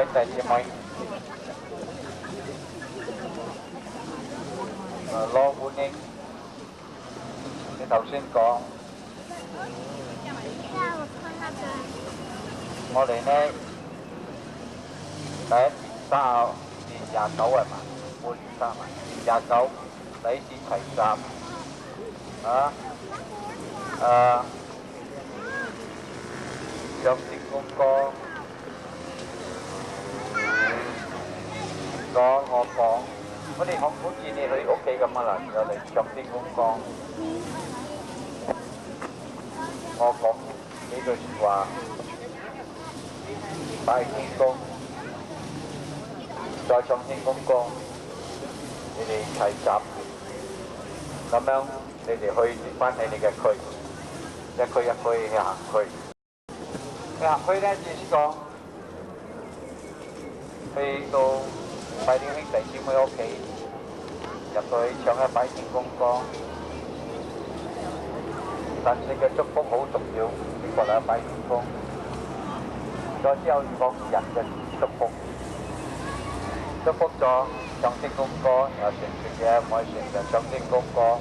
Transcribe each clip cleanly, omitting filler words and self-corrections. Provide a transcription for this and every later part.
弟姊妹，羅冠英，你頭先講，我哋呢第一年29係嘛？每年30嘛，年29第一次齊集啊，上節公歌。我講，我哋好似你去屋企咁啊啦，有嚟唱天公歌。我講幾句説話，拜天公，再唱天公歌，你哋齊集，咁樣你哋去翻你哋嘅區，一區一區去行區。去行區咧，意思講去到。拜啲兄弟姊妹屋企，入到去唱一拜天公歌，神聖嘅祝福好重要，呢個係拜天公。再之後講人嘅祝福，祝福咗唱天公歌，然後傳説嘅唔可以傳就唱天公歌，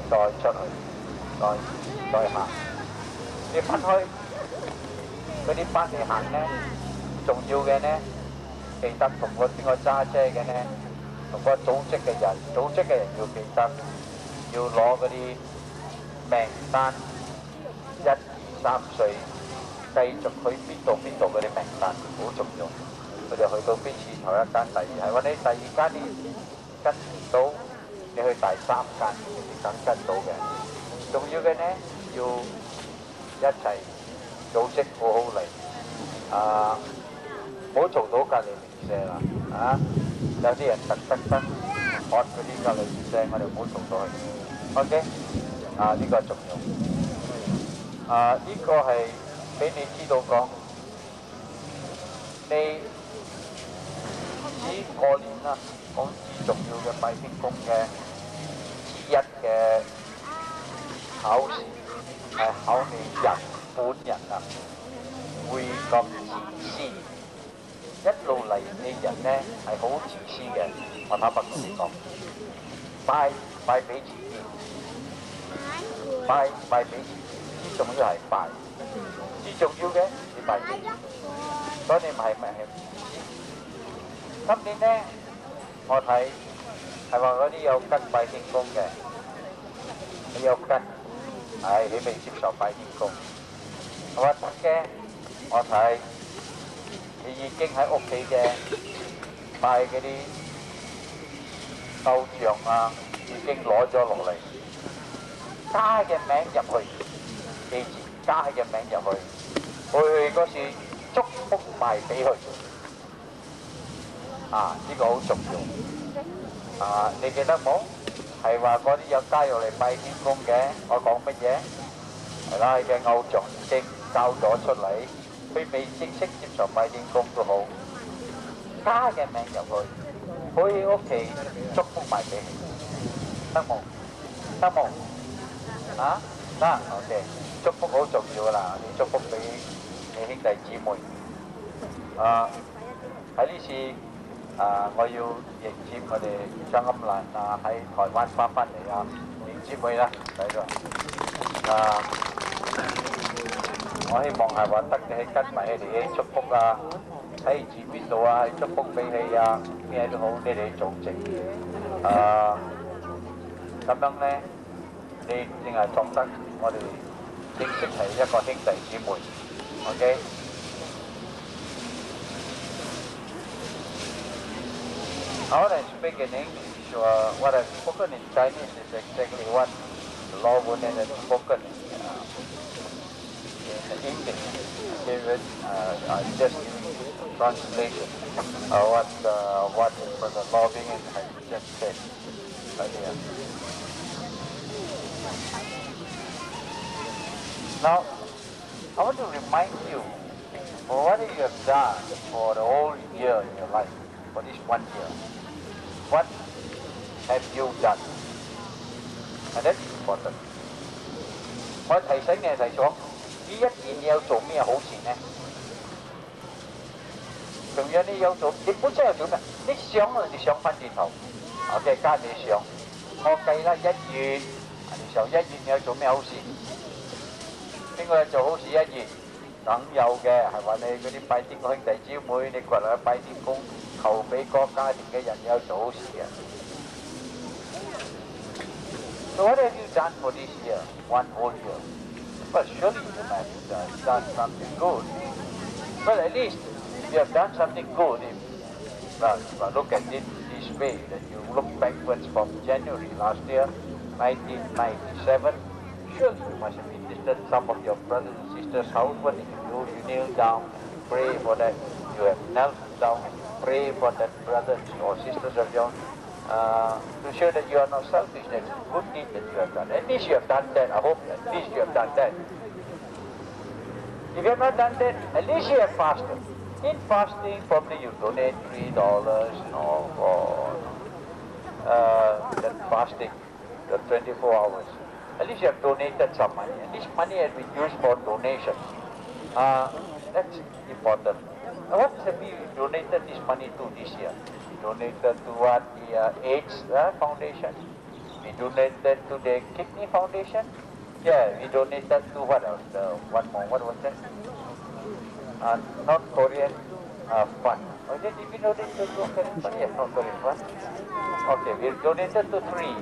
再出去，再行。你分開嗰啲班你行咧，重要嘅咧。記得同個邊個揸車嘅呢，同個組織嘅人要記得，要攞嗰啲名單，1、2、3歲繼續去邊度嗰啲名單好重要。佢哋去到邊次頭一間，第二係，或者第二間你跟唔到，你去第3間你跟到嘅。重要嘅呢，要一齊組織好好嚟，唔好做到隔離零舍啦，有啲人特登學嗰啲隔離零舍，我哋唔好做到去。OK，呢個重要。呢個係俾你知道講，你只過年啦，講至重要嘅拜天公嘅之一嘅考試係考你人本人啊，會咁自私。一路嚟嘅人呢係好自私嘅，我坦白同你講，拜俾自己，拜俾自己，最重要係拜，最重要嘅你拜自己，所以你唔係自私。今年呢，我睇係話嗰啲有跟拜天公嘅，你有跟，你未接受拜天公，我得嘅，我睇。你已經喺屋企嘅拜嗰啲偶像啊，已經攞咗落嚟，加嘅名入去，記住加嘅名入去，去嗰時祝福埋俾佢，呢個好重要。你記得冇？係話嗰啲有加入嚟拜天公嘅，我講乜嘢？係啦，嘅偶像已經交咗出嚟。佢未正式接受拜天公都好，加嘅名入去，可以屋企祝福埋俾你，得冇？得冇？得 ，OK， 祝福好重要啦，你祝福俾你兄弟姊妹。喺呢次我要迎接我哋張金蘭喺台灣翻嚟迎接佢啦，喺度。我希望係話得嘅，跟埋你哋祝福喺住邊度祝福俾你咩都好，你哋做證。咁樣呢，你淨係覺得我哋正式係一個兄弟姊妹 ，OK？ I want to speak in English. What I've spoken in Chinese is exactly what the law would have spoken in English. Just translation. What the law being has just said earlier. Now, I want to remind you for what you have done for the whole year in your life, for this 1 year. What have you done? And that's important. 我提醒你提咗，呢一年你有做咩好事呢？仲有你有做，你本身有做咩？你想啊，你想翻轉頭，OK，加你想，我計啦1月，你想1月你有做咩好事？邊個有做好事1月？梗有嘅，係話你嗰啲拜天公兄弟姊妹，你掘下拜天公，求俾各家庭嘅人有做好事嘅。So what have you done for this year, one whole year? Well, surely you might have done something good. Well, at least you have done something good. If I look at it this way, that you look backwards from January last year, 1997, surely you must have visited some of your brothers and sisters' house. What did you do? You kneel down, pray for that. You have knelt down and pray for that brothers or sisters of yours. To show that you are not selfish, that's a good deed that you have done. At least you have done that. I hope at least you have done that. If you have not done that, at least you have fasted. In fasting, probably you donate $3 for that fasting, the 24 hours. At least you have donated some money. And this money has been used for donations. That's important. Now, what have we donated this money to this year? We donated to what? The AIDS Foundation. We donated to the Kidney Foundation. Yeah, we donated to what else? One more. What was that? North Korean fund. Oh, did we donate to North Korean fund? Yes, North Korean fund. Okay, we donated to 3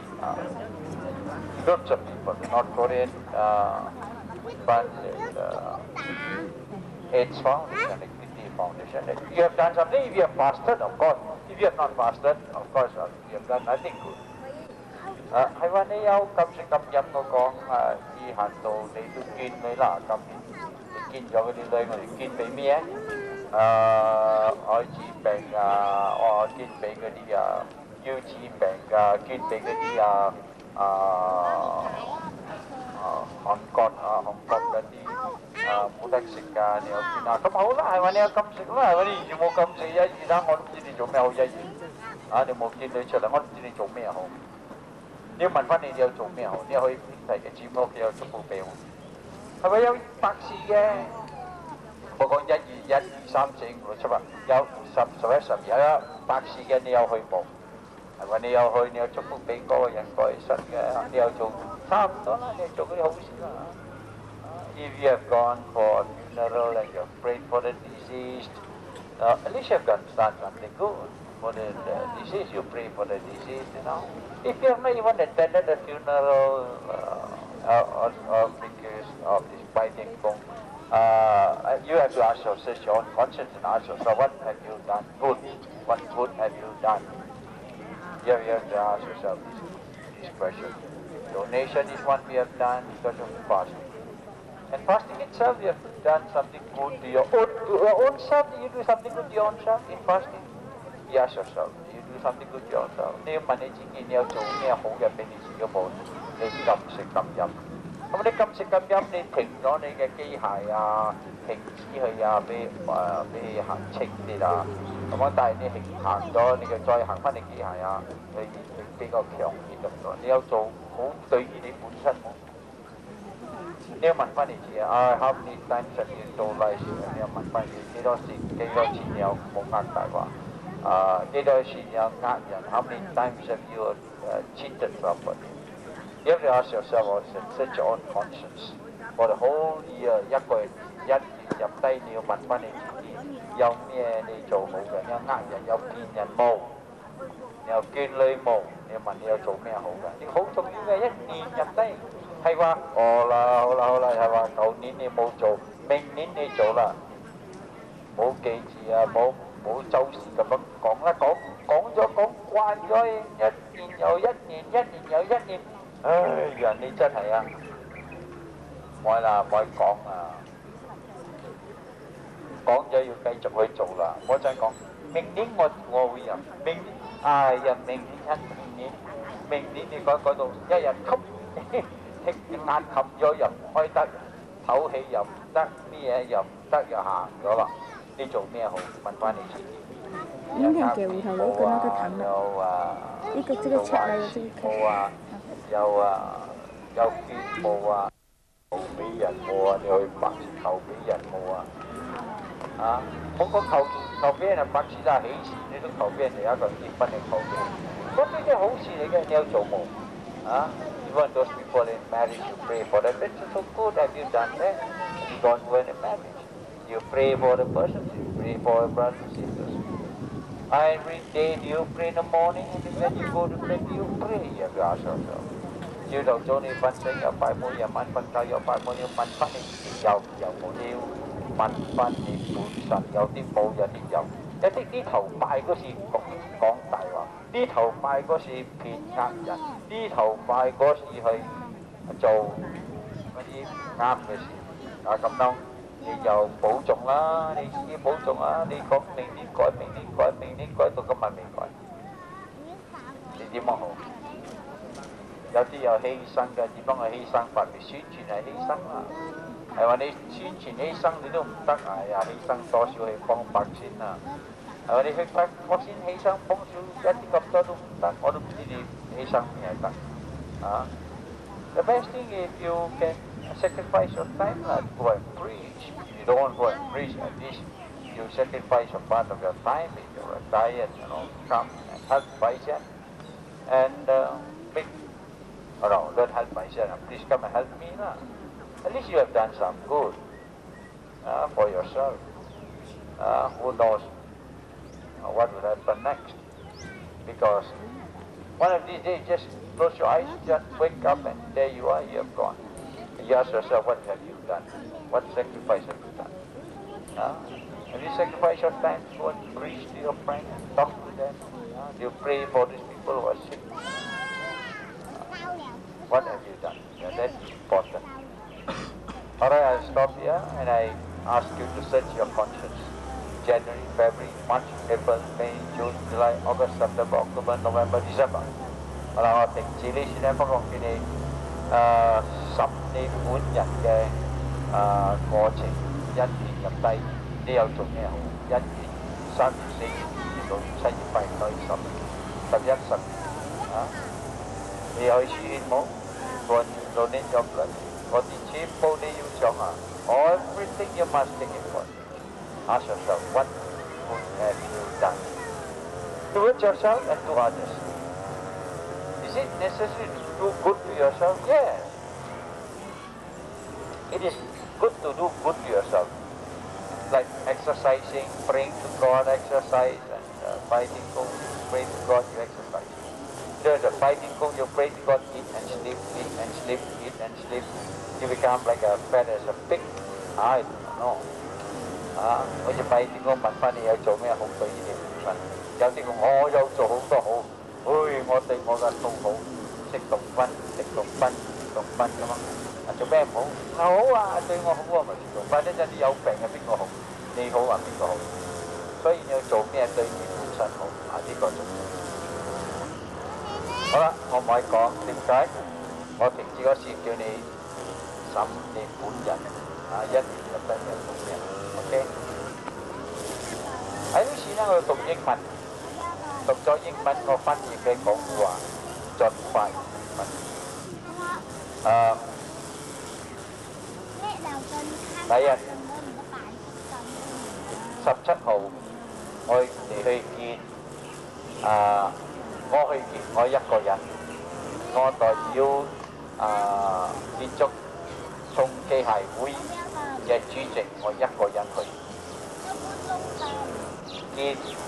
groups of people. The North Korean fund, AIDS Foundation, the Kidney Foundation. You have done something. If you have fasted, of course. If you have not fasted, of course, you have done nothing good. 係話你有禁食禁飲嗰個以限度你都捐你啦，今年你捐咗嗰啲女，我哋捐俾咩艾滋病我捐俾嗰啲腰子病捐俾嗰啲韓國嗰啲冇得食你有捐咁好啦，係話你有禁食啦，係話你完全冇禁食1月啦，我都唔知你做咩好1月你冇捐女出嚟，我都唔知你做咩好。你要問翻你有做咩好？你可以平時嘅節目有足夠俾我，係咪有百事嘅？我講1月1、2、3、4、5、6、7、8，有10、11、12百事嘅，你有去冇？係咪你有去？你有祝福俾嗰個人改身嘅？你有做差唔多啦，你做嗰啲好事啦。If you have gone for a funeral and you have prayed for the deceased, at least you have done something good. For the deceased, you pray for the deceased, If you have not even attended the funeral or because of this fighting, you have to ask yourself, your own conscience and ask yourself, what have you done good? What good have you done? You have to ask yourself this question. Donation is one we have done because of fasting. And fasting itself, you have done something good to your own self. Do you do something good to your own self in fasting? You ask yourself, do you do something good to yourself? 你要問你自己，你有做咩好嘅俾你自己冇？你禁食禁飲。咁你禁食禁飲，你停咗你嘅機械停止佢俾行清啲但係你行咗，你再行翻你機械佢比較強啲咁多。你有做好對於你本身冇？你要問翻你自己how many times have you told lies？你要問翻你幾多錢你有冇呃大話？幾多錢有呃人 ？How many times have you cheated somebody? You have to ask yourself also, set your own conscience. For the whole year, 一個月入低，你要問翻你自己，有咩你做好嘅？你有呃人，有騙人冇？你有捐女冇？你要問你有做咩好嘅？呢個好重要嘅，一年入低係話，好啦，係話舊年你冇做，明年你做啦，冇記住冇周時咁樣講啦，講慣咗，一年又一年，一年又一年，人你真係唔愛啦，唔愛講講咗要繼續去做啦，唔好再講，明年我會入，明年明年你改到一日吸眼冚咗又唔開得，唞氣又唔得，咩嘢又唔得，又行咗啦。你做咩好？問翻你自己。明天给屋头有个那个糖的，一个这个切来的这个开。有捐冇求俾人冇你去白求俾人冇啊，好過求俾人啊百次啦喜事，你都求俾人哋一個結婚，你求俾人，咁呢啲好事嚟嘅，你有做冇？啊，even those people in marriage, you pray for them. That's so good. Have you done that? You don't go in a marriage. You pray for the person. You pray for your brothers and sisters. Every day you pray in the morning, and when you go to bed, you pray. You have to ask yourself. 朝頭早你瞓醒又拜冇，夜晚瞓覺又拜冇，要問翻你自己有冇要問翻你本身有啲冇，有啲有。有啲呢頭拜嗰時講大話，呢頭拜嗰時騙呃人，呢頭拜嗰時去做嗰啲啱嘅事。啊咁樣你就保重啦，你自己保重啦。你講明年改，明年改，明年改到今日未改，你點樣好？有啲有犧牲嘅，點樣去犧牲法？你宣傳係犧牲啦，係話你宣傳犧牲你都唔得，哎呀犧牲多少去幫百姓啊？係話你去幫我先犧牲幫少一啲咁多都唔得，我都唔知你犧牲咩係得啊 ？The best thing if you can sacrifice your time to go and preach. If you don't want to go and preach, at least you sacrifice a part of your time if you're retired, come and help Baijan and make don't help myself. Please come and help me now. At least you have done some good for yourself. Who knows what will happen next? Because one of these days, just close your eyes, just wake up, and there you are. You have gone. You ask yourself, what have you done? What sacrifice have you done? Have you sacrificed your time to go and preach to your friends, talk to them? Do you pray for these people who are sick? What have you done? Yeah, that's important. Alright, I'll stop here and I ask you to search your conscience. January, February, March, April, May, June, July, August, September, October, November, December. 好啦，我停止呢次咧，不過叫你審你本人嘅過程，1年入低，你有做咩好？1月、3月、4月、5月、6月、7月、8月、9月、10月、11、12啊！你有去書院冇？做呢咗佢，嗰啲全部你要想啊 ，everything you must think about. Ask yourself, what good have you done? Towards yourself and to others. Is it necessary to do good to yourself? Yes. It is good to do good to yourself. Like exercising, praying to God, exercise, and fighting God, pray to God, you exercise. There's a fighting God, you pray to God, eat and sleep, eat and sleep, eat and sleep. You become like a fat as a pig. I don't know. 好似fighting God問翻你有做咩好對呢啲部分，有啲我有做好多好，我對我嘅都好，食毒品，食毒品咁啊，做咩唔好？好啊，對我好啊，咪食毒品。一陣你有病啊，邊個好？你好啊，邊個好？所以你要做咩對你本身好呢個重要。好啦，我唔可以講點解？我停止嗰時叫你審你本人1年入低嘅做咩 ？OK？ 喺呢次咧，我要讀英文，讀咗英文我翻譯嘅廣東話，盡快文。第日17號，我哋去見我去見我一個人，我代表建築重機械會嘅主席，我一個人去見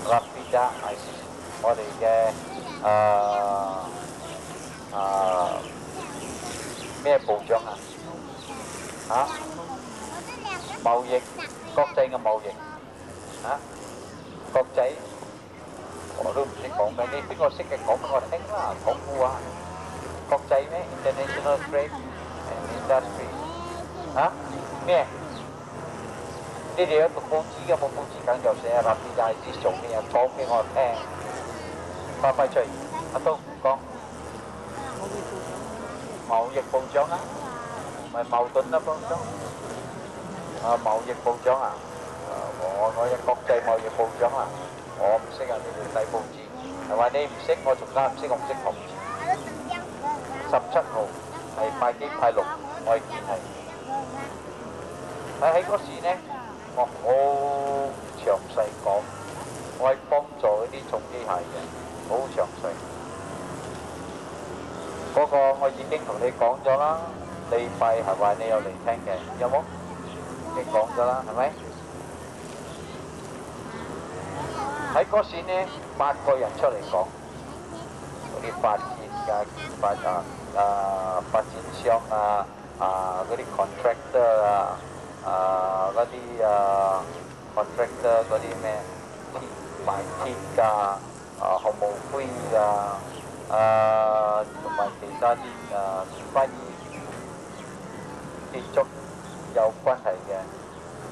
Rapida ISIS，我哋嘅咩部長啊？貿易國際嘅貿易國際。我都唔識講咩，你邊個識嘅講俾我聽啦，講古話。國際咩 ？International Trade and Industry 咩？你哋有讀報紙嘅冇報紙梗就寫立啲大師做咩講俾我聽。快脆，阿東講。貿易部長啊，唔係矛盾啦，部長。貿易部長啊，我嘅國際貿易部長啊。我唔識啊！你哋睇報紙係話你唔識，我仲加唔識，我唔識學字。17號係拜幾拜六，我去見係。喺嗰時呢，我好同你講咗啦，利弊係話你有嚟聽嘅，有冇？已經講咗啦，係咪？喺嗰時呢，8個人出嚟講，嗰啲發展嘅發展商嗰啲 contractor 嗰啲contractor 嗰啲咩賣鐵㗎項目灰㗎同埋其他啲關於建築有關係嘅，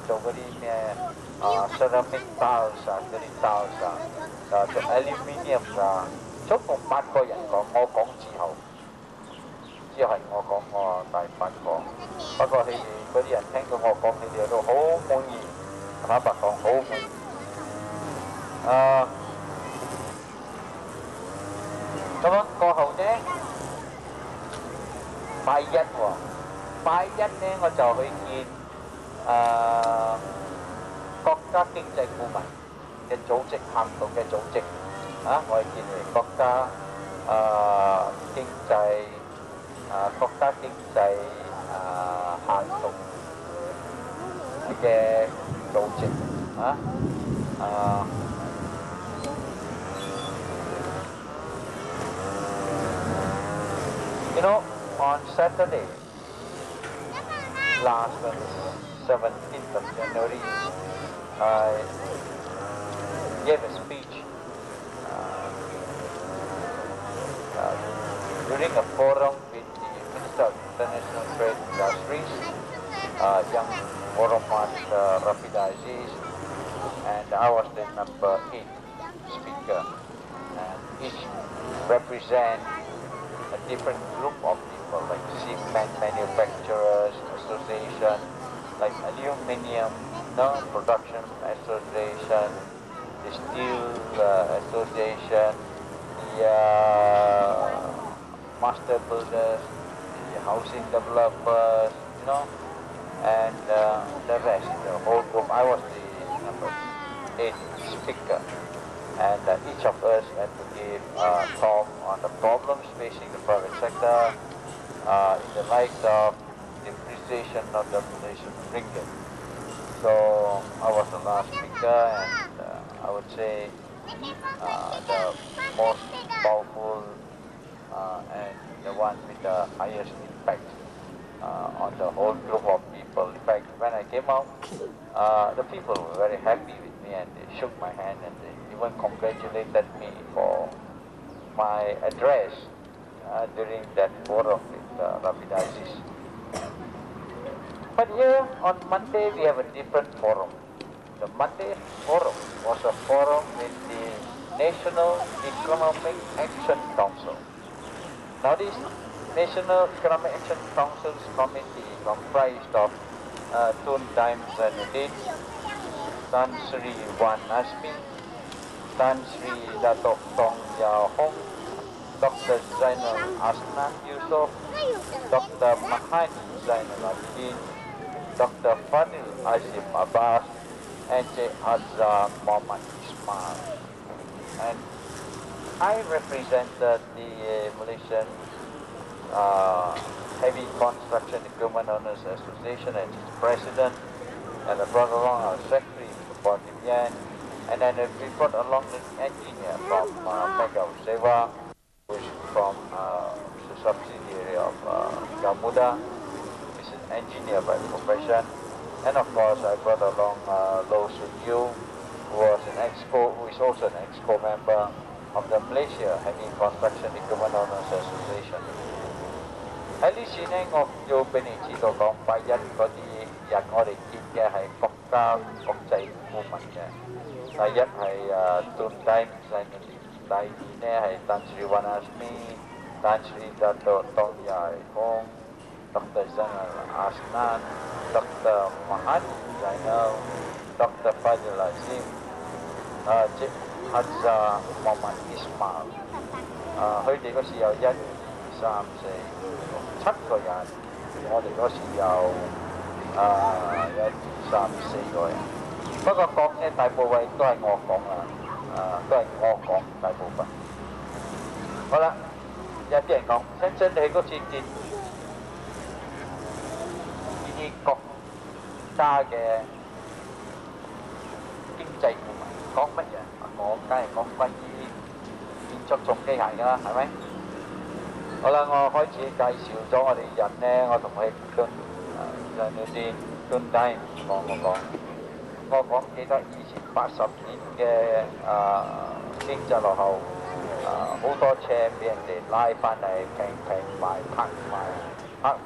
做嗰啲咩ceramic tiles 嗰啲 tiles 做 aluminium 總共8個人講，我講之後係我講我第8個，不過佢哋嗰啲人聽到我講，佢哋都好滿意，坦白講好滿意。咁樣過後呢，拜一呢我就去見國家經濟顧問嘅組織，行動嘅組織我係見嚟國家經濟行動嘅組織You know, on Saturday, last 17th of January, I gave a speech during a forum with the Minister of International Trade and Industries, Young Forumat Rapid Aziz, and I was the number 8 speaker, and each represent a different group of people, like cement manufacturers association, like aluminium production association, the steel association, the master builders, the housing developers, and the rest, the whole group. I was the number 8 speaker. And each of us had to give a talk on the problems facing the private sector in the light of depreciation of the Malaysian ringgit. So I was the last speaker, and I would say the most powerful and the one with the highest impact on the whole group of people. In fact, when I came out, the people were very happy with me, and they shook my hand and they even congratulated me for my address during that forum with Rapid Aziz. But here on Monday we have a different forum. The Monday forum was a forum with the National Economic Action Council. Now this National Economic Action Council's committee comprised of Tun Daim Zainuddin, Tan Sri Wan Azmi, Tan Sri Datuk Tong Yao Hong, Dr. Zainal Asnan Yusof, Dr. Mahani Zainal Abidin, Dr. Fadil Azim Abbas, and J. Hazza Muhammad Ismail. And I represented the Malaysian Heavy Construction Equipment Owners Association as its president, and I brought along our secretary, Mr. Xian, and then we brought along the engineer from Mega Seva, who is from the subsidiary of Gamuda, which is an engineer by profession. And of course I brought along Lo Sun Yu, who is also an EXCO member of the Malaysia Heavy Construction Equipment Owners Association. 喺呢次呢，我要俾你知道講，拜一嗰啲人我哋見嘅係國家國際顧問嘅。第一係Tun Daim Zainuddin，第二呢係Tan Sri Wan Azmi、Tan Sri Datuk Tong Yai Hong、Dr. Zainal Asnan、Dr. Mahani Zainal、Dr. Fadil Azim、J. Hazza Muhammad Ismail。佢哋嗰時有1、2、3、4、7個人，我哋嗰時有1、2、3、4個人。不過講呢，大部分都係我講啦，都係我講大部分。好啦，有啲人講，真正你嗰次見家嘅經濟顧問講乜嘢？我梗係講關於建築重機械㗎啦，係咪？好啦，我開始介紹咗我哋人呢，我同佢跟有啲跟低我講記得以前80年嘅經濟落後，好多車俾人哋拉翻嚟平賣拍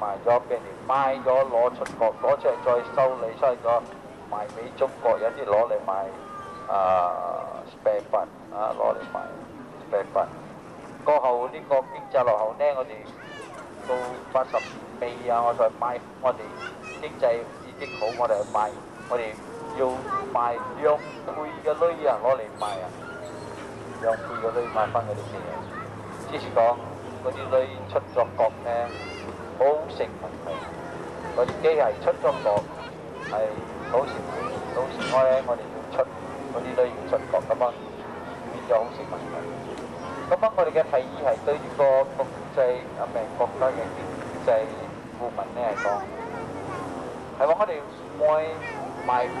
賣咗，俾人哋賣咗攞出國，攞出嚟再收咗賣俾中國，有啲攞嚟賣spare part 攞嚟賣 spare part。過後呢個經濟落後呢，我哋到80年尾我再買，我哋經濟已經好，我哋去買，我哋要賣2倍嘅鋁攞嚟賣2倍嘅鋁買翻嗰啲機器。之前講嗰啲鋁出咗國呢，好成問題，嗰啲機械出咗國係好成問題，到時我哋要出嗰啲鋁要出國咁樣，變咗好成問題。咁我哋嘅提議係對呢個國家嘅經濟顧問呢係講，係話我哋唔會賣平，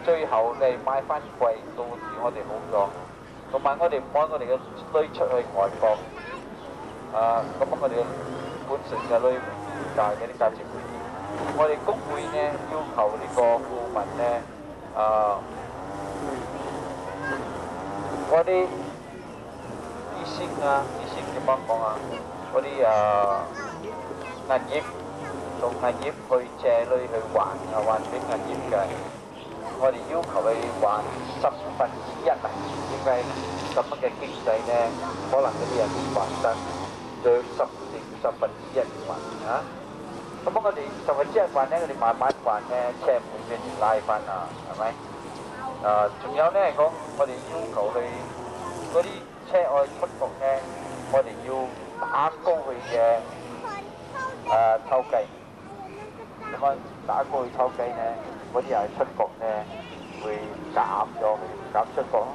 最後你賣翻貴，到時我哋好咗。同埋我哋唔愛我哋嘅鋁出去外國，咁我哋本身嘅鋁價嘅啲價錢會跌。我哋工會呢要求呢個顧問呢，嗰啲醫生點樣講啊？嗰啲銀業從銀業去借鋁去還俾銀業嘅，我哋要求佢還1/10啊！點解咁樣嘅經濟呢？可能嗰啲人還得要10/10還啊！咁我哋10/10還呢，我哋慢慢還呢，車唔會俾人拉翻啊，係咪？仲有呢講，我哋要求佢嗰啲車外出國呢，我哋要打高佢嘅抽計，咁樣打高佢抽計呢，嗰啲人出國呢會減出國咯。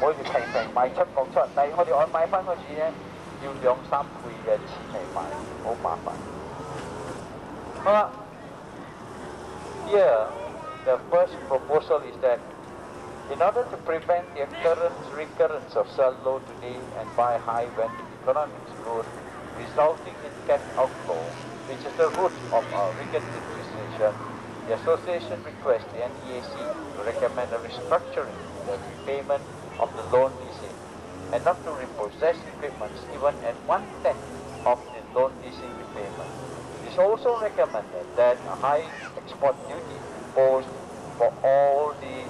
我哋平賣出國出，但係我哋愛買翻嗰次呢，要2-3倍嘅錢嚟買，好麻煩。好啦，here the first proposal is that in order to prevent the recurrence of sell low today and buy high when the economics growth, resulting in cash outflow, which is the root of our rigid legislation, the association requests the NEAC to recommend a restructuring the repayment of the loan leasing and not to repossess equipment even at 1/10 of the loan leasing repayment. It is also recommended that a high export duty imposed for all the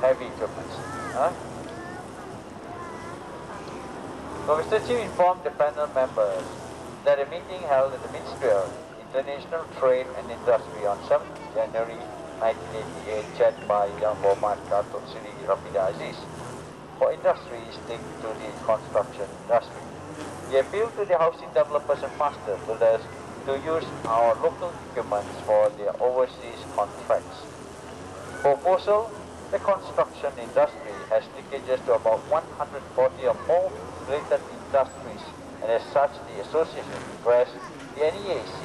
heavy equipment. So Mr. Chief informed the panel members that a meeting held at the Ministry of International Trade and Industry on 7th January 1988, chaired by Yang Muhammad Datuk Seri Rafida Aziz, for industries linked to the construction industry. He appealed to the housing developers and master builders to use our local equipment for their overseas contracts. Proposal: the construction industry has linkages to about 140 or more related industries, and as such the association requests the NEAC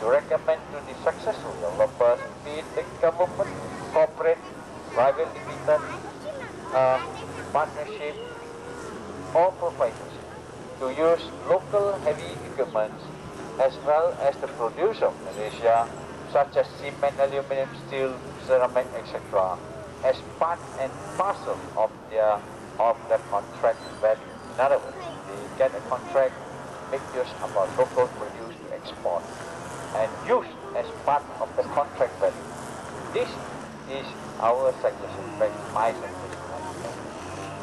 to recommend to the successful developers, be it the government, corporate, private limited, partnership or proprietorship, to use local heavy equipment as well as the producer of Malaysia, such as cement, aluminum, steel, ceramic, etc., as part and parcel of the contract value. In other words, they get a contract, make use about local produce to export, and use as part of the contract value. This is our suggestion, my suggestion.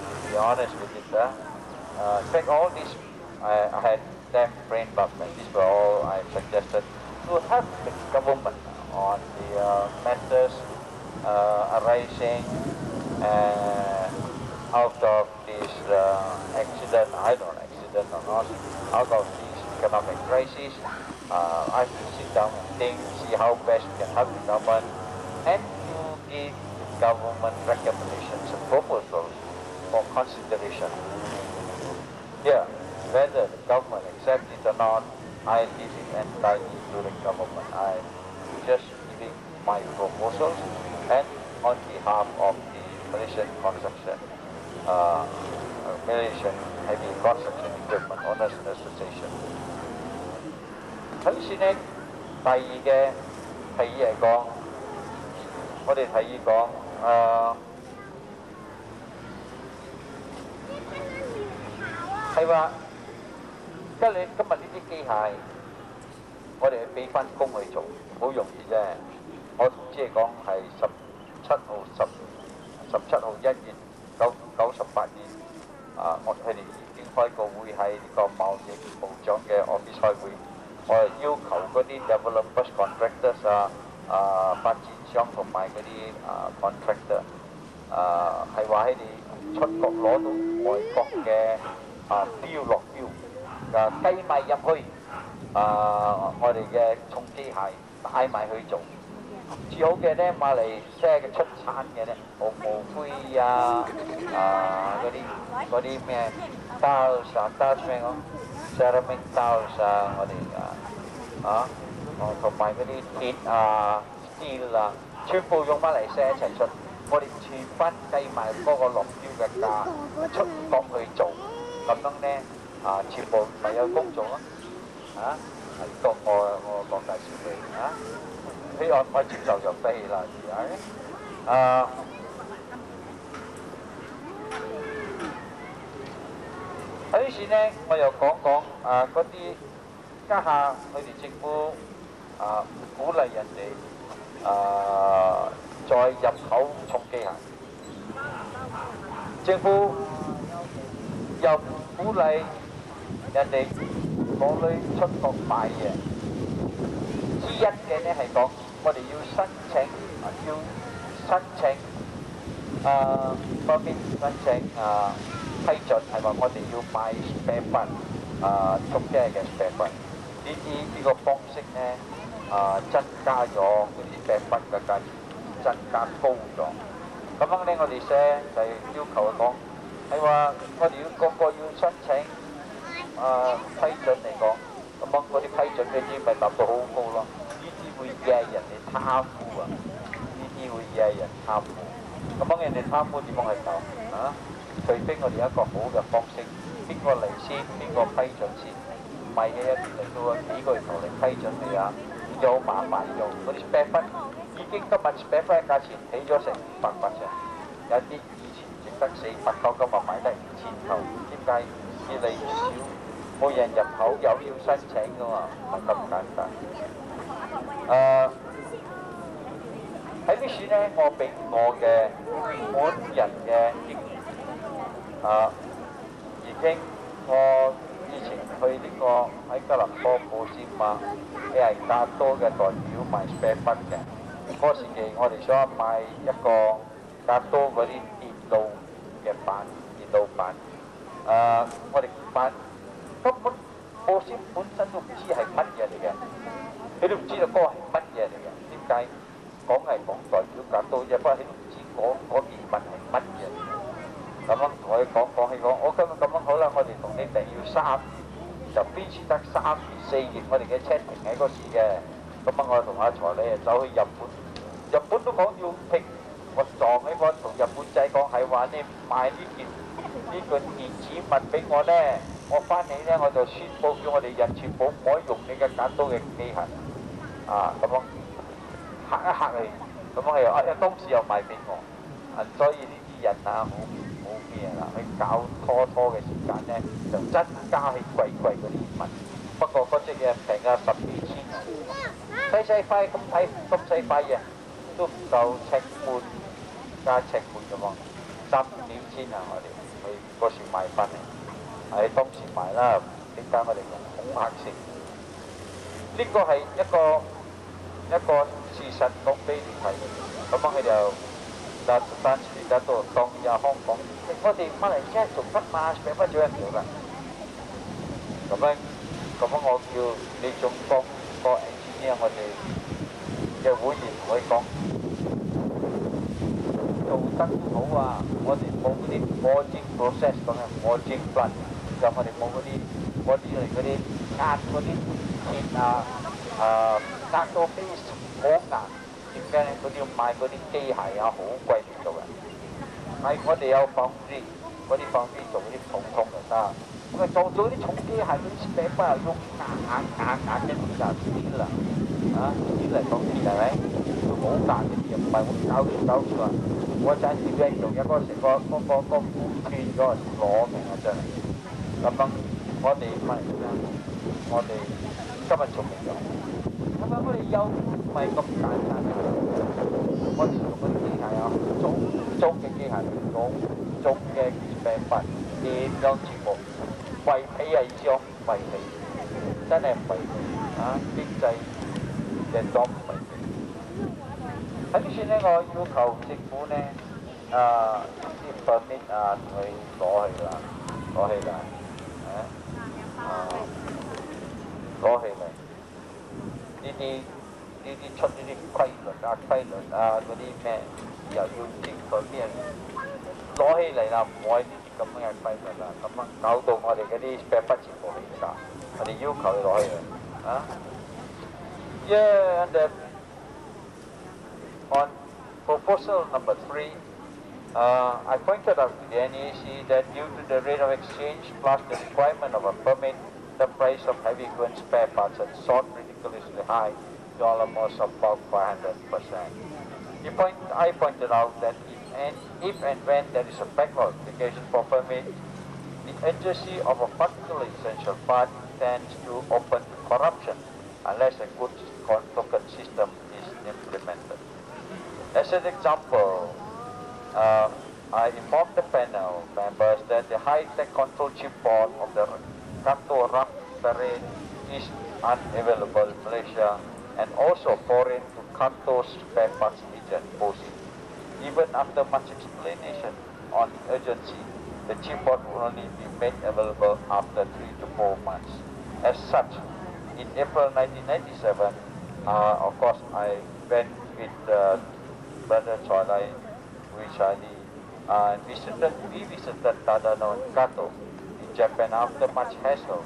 To be honest with it, in fact, all this I had them brain-bugged. These were all I suggested to help the government on the matters arising out of this accident, I don't know, accident or not, out of this economic crisis. I have to sit down and think, see how best we can help the government, and to give government recommendations and proposals for consideration. Here, whether the government accepts it or not, I leave it entirely to the government. I'm just giving my proposals and on behalf of the Malaysian Construction, Malaysian Heavy Construction Equipment Owners Association. 頭先呢，第二嘅提議嚟講，我哋提議講係話，今日呢啲機械，我哋俾翻工去做，好容易啫。我同知你講係17號1月98年，佢哋已經開個會喺呢個貿易部長嘅 office 開會，我係要求嗰啲 developers contractors 發展商同埋嗰啲contractor 係話喺你出國攞到外國嘅標落標，計埋入去我哋嘅重機械帶埋去做。最好嘅咧，馬來西亞嘅出產嘅咧，毛灰嗰啲咩刀咩講 ceramic 刀我哋同埋嗰啲鐵steel 全部用馬來西亞一齊出，我哋全翻計埋嗰個落標嘅價出國去做，咁樣咧全部咪有工做咯呢個我講介紹你希望我接受就飛啦，喺呢時呢，我又講嗰啲家下佢哋政府鼓勵人哋再入口重機械，政府又鼓勵人哋攞去出國買嘢。之一嘅呢係講，我哋要申請方面申請批准，係話我哋要買 spare part 重機嘅 spare part。呢個方式呢增加咗嗰啲 spare part嘅價錢，增加高咗。咁樣呢，我哋寫就要求講係話，我哋要個個要申請批准嚟講。咁樣嗰啲批准嗰啲咪達到好高咯，呢啲會惹人哋貪污呢啲會惹人貪污。咁樣人哋貪污點樣去搞除非我哋有一個好嘅方式，邊個嚟先，邊個批准先，唔係嘅一啲嚟到幾個月頭嚟批准你有麻煩用嗰啲 spare part，已經今日 spare part 價錢起咗成500%，有啲以前值得400-900今日買得5000頭，點解越嚟越少？冇人入口又要申請㗎嘛，唔係咁簡單。喺呢處呢，我俾我嘅本人嘅經驗已經我以前去呢個喺吉隆坡BUSM你係加多嘅代表賣 spare part 嘅。嗰時期我哋想買一個加多嗰啲電路板，我哋板。根本BUSM本身都唔知係乜嘢嚟嘅，佢都唔知道嗰個係乜嘢嚟嘅。點解講係講代表格刀啫？不過佢都唔知嗰件物係乜嘢嚟嘅。咁樣同佢講起講，我今日咁樣好啦，我哋同你訂要3月，就邊處得3月4月，我哋嘅車停喺嗰時嘅。咁樣我同阿財你走去日本都講要停，我撞起我同日本仔講係話你買呢個電子物俾我呢。我翻嚟呢，我就宣佈叫我哋人全部唔可以用你嘅揀刀嘅機械，咁樣嚇一嚇你，咁樣又當時又賣俾我，所以呢啲人好咩啦，去搞拖嘅時間呢，就增加起貴嗰啲物，不過嗰隻嘢平10幾千，細塊咁細塊嘢都唔夠尺半加尺半嘅喎，3幾千我哋去嗰時買翻嚟。喺當時買啦，點解我哋用恐嚇性？呢個係一個事實講俾你睇，咁樣佢就單時而家都當有香港，我哋馬來西亞做得嘛，俾乜咗人做㗎？咁樣我叫你總幫個 engineer 我哋嘅會員同佢講，做得好我哋冇嗰啲 forging process 咁樣 forging plant。就我哋冇嗰啲嚟嗰啲壓嗰啲鐵壓到非常好硬，點解咧？佢哋要買嗰啲機械好貴嚟做嘅。係我哋有放啲嗰啲放啲做嗰啲重嘅得，咁做咗啲重機械嗰啲 spare part 又用硬嘅啲啦，啲嚟講啲係咪？要好硬嘅啲，唔係我搞錯啊！我陣時俾人用一個成個斷咗攞命啊真係。咁樣我哋今日做唔到，咁樣我哋又唔係咁簡單。我哋用嗰啲機械中嘅機械，中嘅 spare part 點樣節目，為皮係將為皮，真係唔為皮經濟嘅裝唔為皮。喺呢處咧，我要求政府咧啲 permit 去攞去啦，攞起嚟，呢啲出呢啲規律嗰啲咩，又要政府啲人攞起嚟啦，唔可以呢啲咁樣嘅規律啦，咁樣搞到我哋嗰啲 spare part 全部起晒，我哋要求你攞起嚟and then on proposal number 3, I pointed out to the NEC that due to the rate of exchange plus the requirement of a permit, the price of heavy goods spare parts had soared ridiculously high to almost about 500%. I pointed out that if and when there is a backlog application for permit, the agency of a particular essential part tends to open to corruption unless a good token system is implemented. As an example, I informed the panel members that the high-tech control chip board of the Kanto rough terrain is unavailable in Malaysia and also foreign to Kanto's spare parts agent posting. Even after much explanation on the urgency, the chip board will only be made available after 3 to 4 months. As such, in April 1997, of course, I went with Brother Chorlai, and we visited Tadano and Kato in Japan. After much hassle,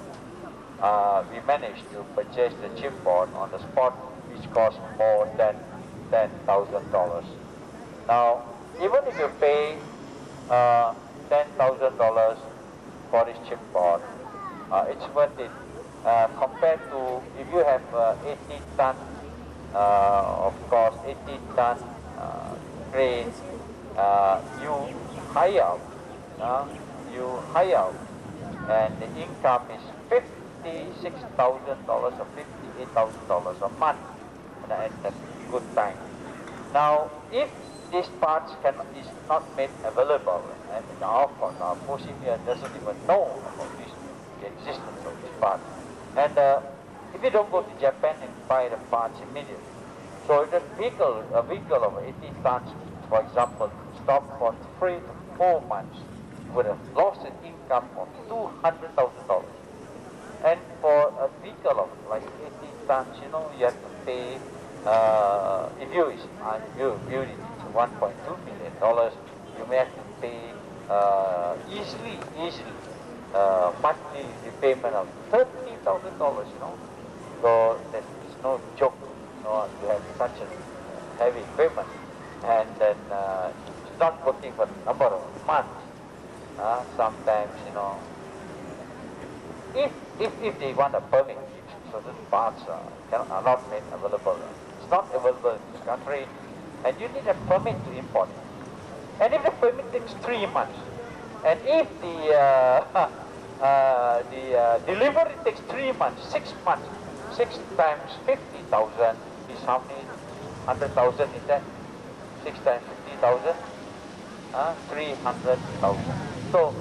we managed to purchase the chipboard on the spot, which cost more than $10,000. Now, even if you pay $10,000 for this chipboard, it's worth it compared to if you have 18 ton, of course, 18 ton crane, you hire out, and the income is $56,000 or $58,000 a month, and that's a good time. Now, if these parts is not made available, and of course our procedure doesn't even know about the existence of this part, and if you don't go to Japan and buy the parts immediately, so if a vehicle of 18 tons, for example, stopped for 3 to 4 months, you would have lost an income of $200,000. And for a vehicle of like 18 tons, you know, you have to pay, if you build it to $1.2 million, you may have to pay easily monthly repayment of $30,000, you know. So there's no joke, you know, to have such a heavy payment, and then it's not working for a number of months. Sometimes, you know, if they want a permit, certain parts are not made available. It's not available in this country, and you need a permit to import it. And if the permit takes 3 months, and if the delivery takes 3 months, 6 months, 6 times 50,000 is how many? 100,000 in that? 6 times 50,000? 300,000. So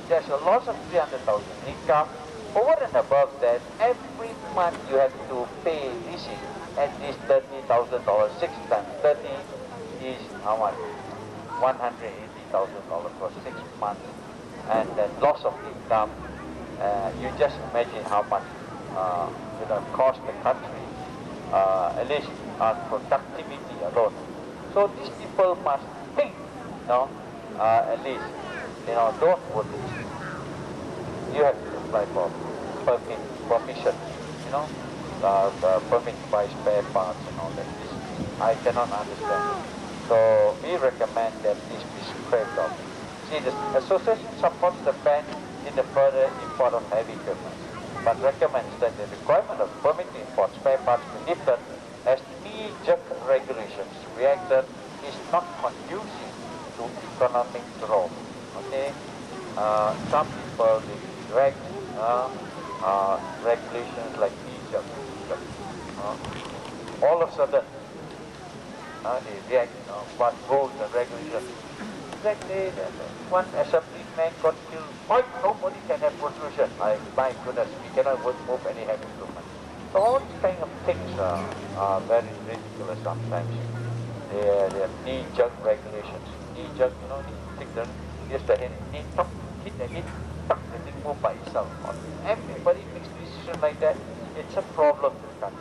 there's a loss of 300,000 income. Over and above that, every month you have to pay leasing at least $30,000. 6 times 30 is how much? $180,000 for 6 months. And then loss of income, you just imagine how much cost the country, at least on productivity alone. So these people must think, at least, don't vote this. you have to apply for permission, you know, the permit to buy spare parts and all that. This, I cannot understand. So we recommend that this be scraped off. See, the association supports the ban in the further import of heavy equipment, but recommends that the requirement of permit to import spare parts be lifted as knee-jerk regulations reacted is not conducive to economic growth. Okay, some people they direct regulations like knee-jerk. All of a sudden, they react, what rules and regulations. Exactly, one assemblyman got killed. Why nobody can have protrusion? My goodness, we cannot move any heavy equipment. So all these kind of things are very ridiculous sometimes. They are knee-jerk regulations. Knee-jerk, take the knee, tuck, hit the hit, tuck, the thing move by itself. Everybody makes decisions like that. It's a problem to the country.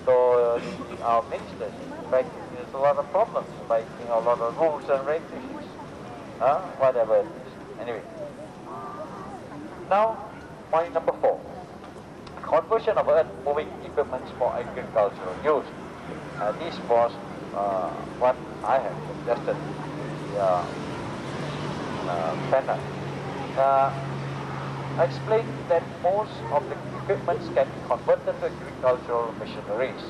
So our ministers, in fact, there's a lot of problems by a lot of rules and regulations. Whatever it is. Anyway. Now, point number 4. Conversion of earth-moving equipment for agricultural use. This was what I have suggested in the panel. I explained that most of the equipment can be converted to agricultural machineries.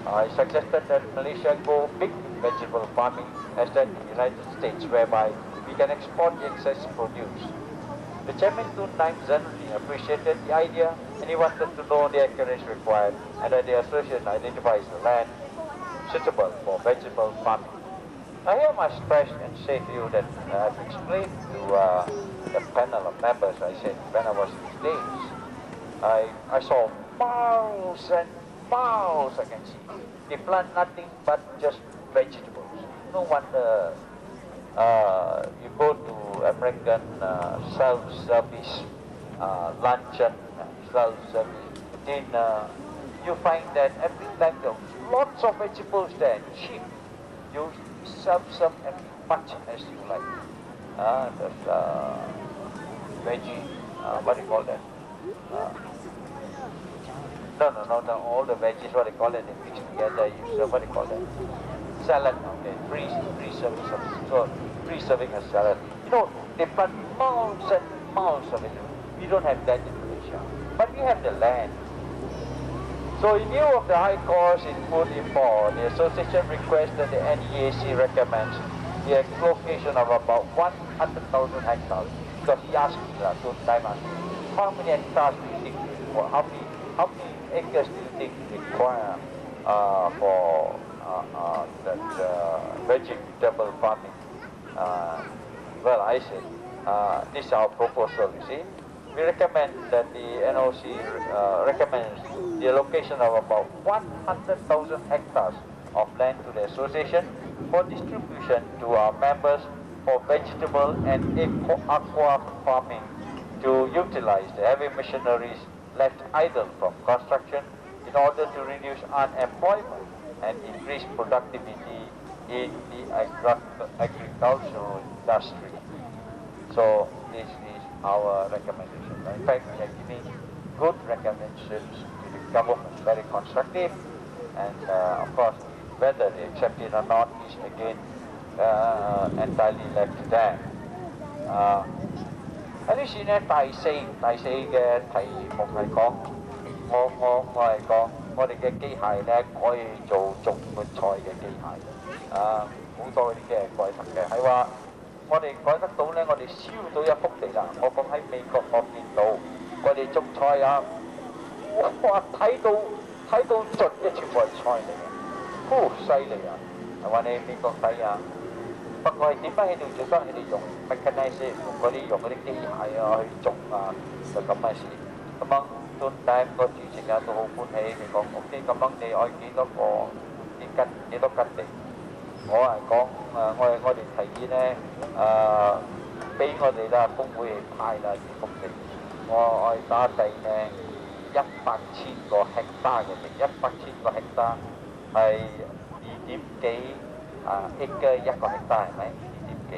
I suggested that Malaysia go big in vegetable farming as that in the United States, whereby we can export the excess produce. The chairman Tun generally appreciated the idea and he wanted to know the acreage required and that the association identifies the land suitable for vegetable farming. I here must stress and say to you that I've explained to the panel of members, I said when I was in the States, I saw miles and miles I can see. They plant nothing but just vegetables. No wonder you go to American self-service luncheon, self-service dinner, you find that every time there are lots of vegetables there, cheap. You serve as much as you like. There's veggie, what do you call that? No, all the veggies, what do you call it, they mix together, you serve, what do you call that? Salad, okay, free serving of salad. They plant mounds and mounds of it. We don't have that in Malaysia, but we have the land. So in view of the high cost in food import, the association requests that the NEAC recommends the location of about 100,000 hectares. Because he asked me, how many hectares do you think, or how many acres do you think require for that vegetable farming? Well, I said, this is our proposal, you see. We recommend that the NOC recommends the allocation of about 100,000 hectares of land to the association for distribution to our members for vegetable and aqua farming to utilize the heavy machineries left idle from construction in order to reduce unemployment and increase productivity in the agricultural industry. So this is our recommendation. In fact, we are giving good recommendations to the government, very constructive, and of course, whether they accept it or not is again entirely left to them. 喺呢次呢第四嘅題目係講，我係講我哋嘅機械呢可以做種末菜嘅機械，好多啲嘅改革嘅，係話我哋改得到呢，我哋燒到一幅地啦。我講喺美國我見到我哋種菜啊，哇睇到盡嘅全部係菜嚟嘅，犀利啊！係話你美國睇啊。不過係點解喺度做得佢哋用 mechanized 用嗰啲機械啊去種啊，就咁嘅事。咁樣到第個主席啊都好歡喜，佢講 OK， 咁樣你愛幾多斤地？我係講我哋提議咧俾我哋啦工會派啦啲幅地，我愛打地咧100,000個 hectare 嘅地，100,000個 hectare 係2點幾。acre 一個 hectare 係咪？2點幾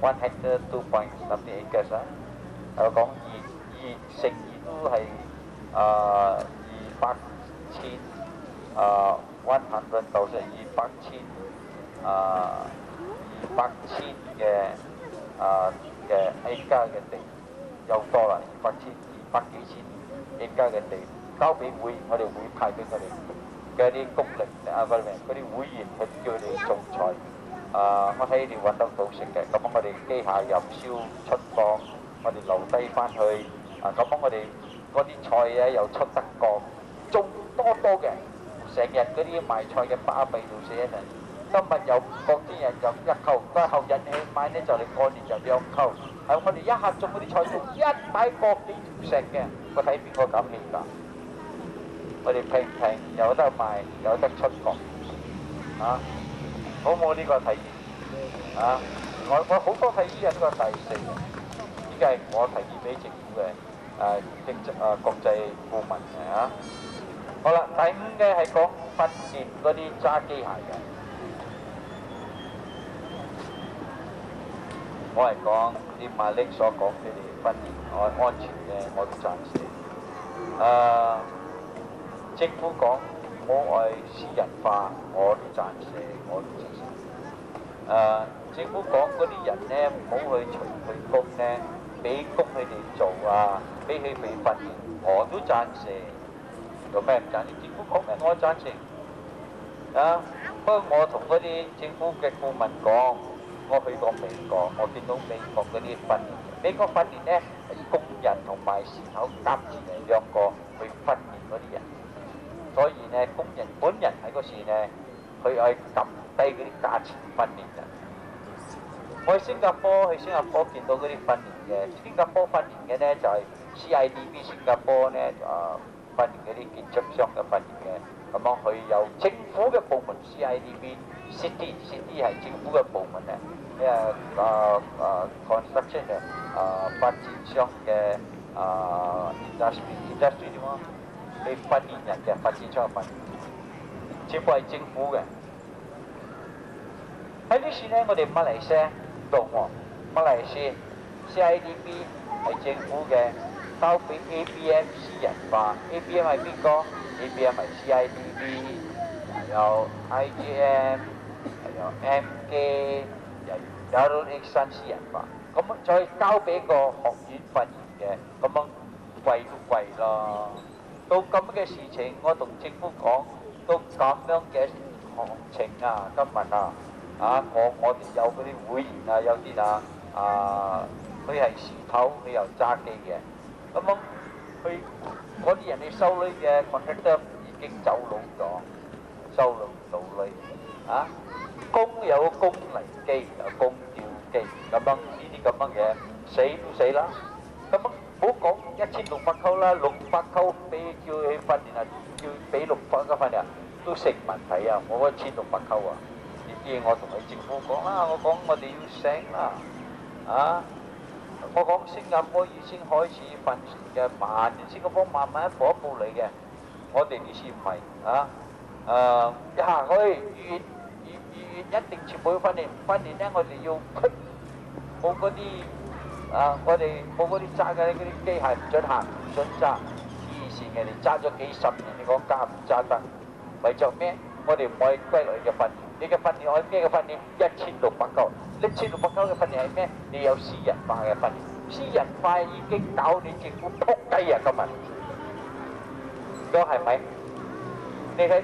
？1 hectare 2 point something acres 啊！我講2成二都係200千100,000200千嘅 acre 嘅地又多啦，200幾千 acre 嘅地交俾會，我哋會派俾佢哋嘅啲工力嗰啲會員去叫佢哋種菜。我睇你揾得到食嘅，咁我哋機械入銷出貨，我哋留低翻去。咁我哋嗰啲菜咧又出得過，仲多嘅，成日嗰啲賣菜嘅巴閉到死人。今日又過啲人就1溝，後日你去買呢就嚟過年就2溝。係我哋一下種嗰啲菜種1擺過幾條石嘅，我睇邊個敢起價？我哋平有得賣，有得出國，好冇呢個提議我好多提議呢個第4嘅，依家係我提議俾政府嘅國際顧問嘅好啦，第5嘅係講訓練嗰啲揸機械嘅。我係講啲馬力所講佢哋訓練安全嘅，我都贊成。政府講唔好愛私人化，我都贊成，政府講嗰啲人呢，唔好去隨佢工呢，俾工佢哋做俾佢哋訓練，我都贊成。做咩唔贊成？政府講咩我贊成。不過我同嗰啲政府嘅顧問講，我去過美國，我見到美國嗰啲訓練，美國訓練呢係工人同埋事頭夾住嚟2個去訓練嗰啲人，所以呢工人本人喺嗰時呢，佢係撳低嗰啲價錢訓練人。我去新加坡見到嗰啲訓練嘅，新加坡訓練嘅呢就係 CIDB 新加坡呢訓練嗰啲建築商嘅訓練嘅，咁樣佢有政府嘅部門 CIDB。City 係政府嘅部門construction 嘅發展商嘅industry 點啊？你訓練人嘅發展商嘅訓練，全部係政府嘅。喺呢時呢，我哋馬來西亞同馬來西亞 CIDB 係政府嘅，交俾 ABM 私人化。ABM 係邊個 ？ABM 係 CIDB， 有 IGM。有 MK， 有Darul Ihsan 私人化，咁再交俾個學院訓練嘅，咁樣貴都貴咯。到咁嘅事情，我同政府講，到咁樣嘅行情今日我哋有嗰啲會員有啲佢係事頭，佢又揸機嘅，咁樣佢嗰啲人你收女嘅 contractor 已經走佬咗，收唔到女工有工嚟機，有工吊機，咁樣呢啲咁樣嘢死都死啦。咁樣唔好講1600溝啦，600溝俾叫佢訓練叫俾600溝訓練都成問題我嗰1600溝呢啲我同佢政府講啦，我講我哋要醒啦，我講新加坡已經開始訓練嘅慢，新加坡慢慢一步一步嚟嘅，我哋呢次唔係一下去一定全部要訓練呢，我哋要冇嗰啲我哋冇嗰啲揸嘅嗰啲機械唔準行，唔準揸，黐線嘅，你揸咗幾10年，你講揸唔揸得？為咗咩？我哋唔可以歸類嘅訓練，你嘅訓練可以咩嘅訓練？1600溝，1600溝嘅訓練係咩？你有私人化嘅訓練，私人化已經搞你政府撲雞今日，咁係咪？你睇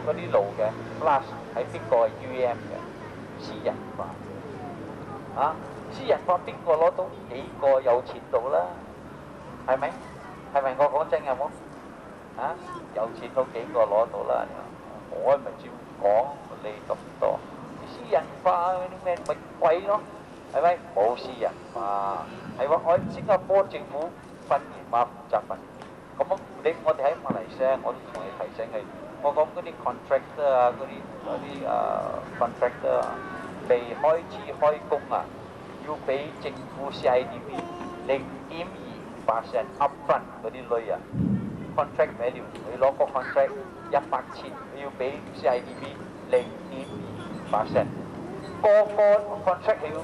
嗰啲路嘅 plus 係邊個係 UM 嘅私人化私人化邊個攞到幾個有錢到啦？係咪？係咪我講真有冇？有錢到幾個攞到啦？我咪照講你咁多，私人化嗰啲咩咪貴咯？係咪？冇私人化，係話我新加坡政府訓練負責訓練，咁我哋喺馬來西亞，我都同你提醒佢。我講嗰啲 contractor 嗰啲contractor 未開始開工要俾政府 CIDB 0.25% upfront 嗰啲女contract value， 你攞個 contract 100千，你要俾 CIDB 0.25%，個 contract 係要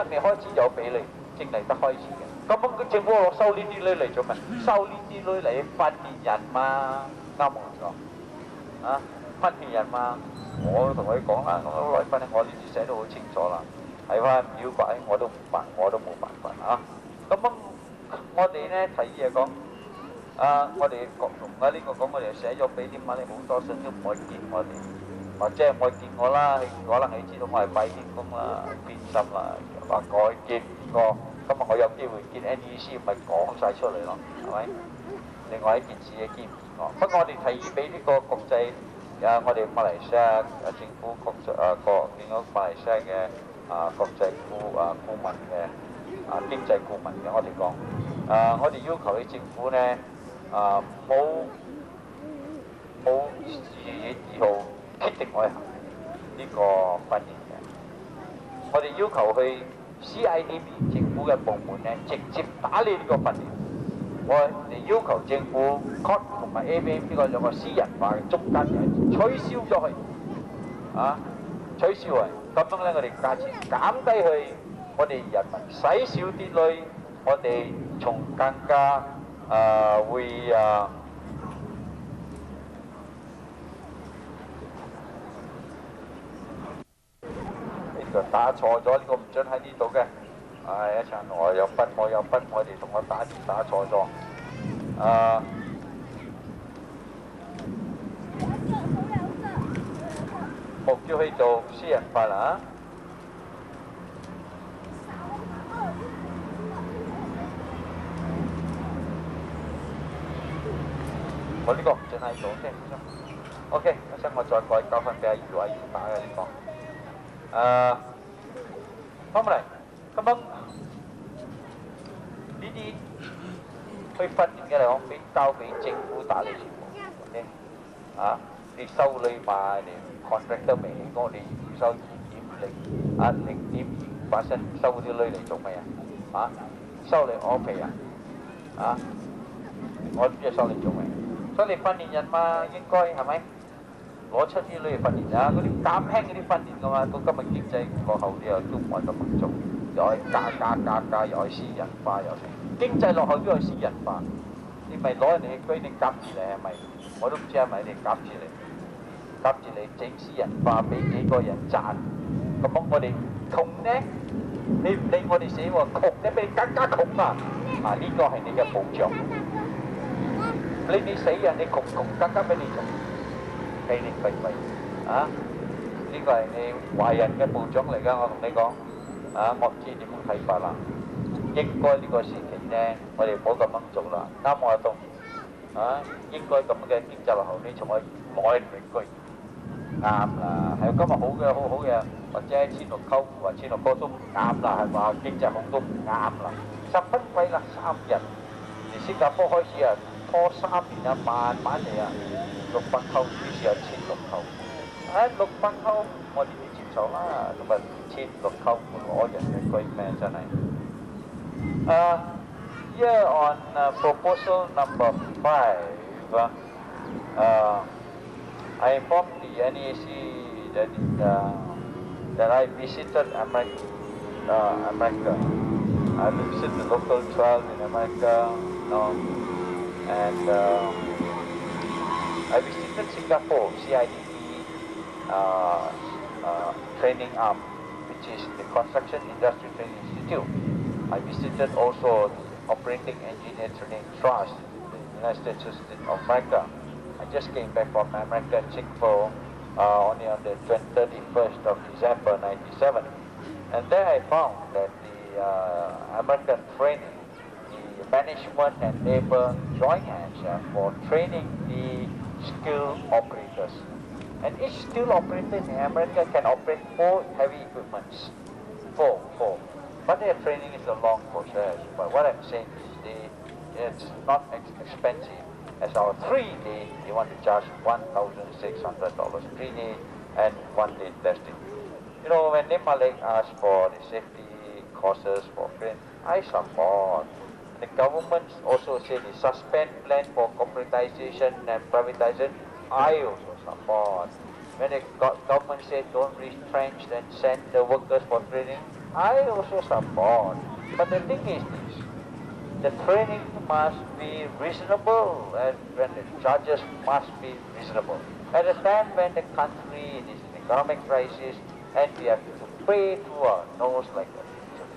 一未開始就俾你，正嚟得開始嘅。咁樣政府攞收呢啲女嚟做咩？收呢啲女嚟訓練人嘛，啱唔啱？啊，訓練人嘛，我同佢講啦，我來訓練我呢啲寫得好清楚啦，係翻表白我都冇辦法啊。咁樣我哋咧提議係講。我哋同呢個講，我哋寫咗俾啲乜咧，好多信都唔可以見我哋，或者唔可以見我啦。可能你知道我係拜天公啦、變心啦，話改見過，今日我有機會見 NEC， 咪講晒出嚟咯，係咪？另外一件事嘅見唔見我？不過我哋提議俾呢個國際我哋馬來西亞政府見到馬來西亞嘅國際顧問嘅經濟顧問嘅，我哋講我哋要求你政府咧。冇2月2號決定我行呢個訓練嘅，我哋要求去 CIDB 政府嘅部門咧直接打理呢個訓練。我哋要求政府 COT 同埋 ABM 呢個兩個私人化嘅中間人取消咗佢，取消佢，咁樣咧我哋價錢減低去，我哋人民使少啲鐳，我哋從更加。會呢個打錯咗，呢個唔準喺呢度嘅。一陣我有筆，我哋同我打字打錯咗。目標去做私人化啦。我呢個唔準喺度嘅，OK， 一陣我再改交翻俾阿姚打嘅呢個。翻返嚟，咁樣呢啲去訓練嘅嚟講，俾交俾政府打理全部，OK，你收你嘛，你 contractor 未起我哋要收0.2%，收嗰啲鐳嚟做咩啊？收你我皮啊？我唔知收你做咩？所以你訓練人嘛，應該係咪攞出啲鐳嚟訓練啊？嗰啲減輕嗰啲訓練㗎嘛，到今日經濟落後啲都唔係咁樣做，又係加，又係私人化，又成經濟落後都係私人化，你咪攞人哋嘅規定夾住你係咪？我都唔知係咪你夾住你整私人化俾幾個人賺，咁樣我哋窮呢？你唔理我哋死喎，窮呢俾你更加窮啊！呢個係你嘅保障。你死人，你窮更加俾你窮，俾你貴呢個係你華人嘅部長嚟㗎，我同你講我唔知點樣睇法啦。應該呢個時期咧，我哋唔好咁樣做啦。啱我讀應該咁嘅經濟落後，你從我內永居啱啦。係今日好嘅，或者16溝或16個都唔啱啦，係話經濟好都唔啱啦。10分貴啦，3日。而新加坡開始拖3年慢慢嚟600溝，於是有16溝。600溝我哋要接受啦，咁16溝攞人嘅居咩真係。Here on proposal number 5, I informed the NEC that I visited America. I visited the local trial in America, and I visited Singapore CIDP training arm, which is the Construction Industry Training Institute. I visited also the Operating Engineer Training Trust in the United States of America. I just came back from America, Chicago, only on the 31st of December 1997. And there I found that the American training, the management and labor join hands for training the skilled operators. And each skilled operator in America can operate 4 heavy equipments. 4. But their training is a long process. But what I'm saying is it's not expensive. As our 3-day, they want to charge $1,600, 3-day and 1-day testing. You know, when Nepalese asked for the safety courses for training, I support. The government also said the suspend plan for corporatization and privatization, I also support. When the government said don't retrench and send the workers for training, I also support. But the thing is this, the training must be reasonable, and when the charges must be reasonable. At a time when the country is in economic crisis and we have to pay through our nose like a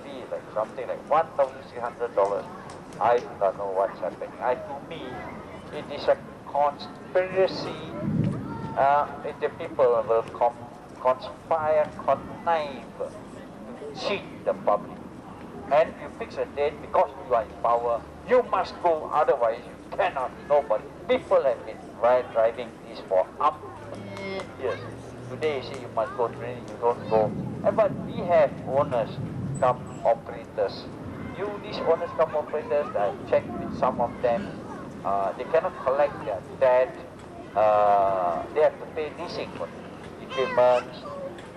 fee, like something like $1,600, I do not know what's happening. To me, it is a conspiracy. The people will conspire, connive to cheat the public. And you fix a date because you are in power, you must go, otherwise you cannot. Nobody. People have been driving this for years. Today you say you must go training, you don't go. But we have owners come operators. These owners come operators, I checked with some of them, they cannot collect their debt, they have to pay leasing for equipment,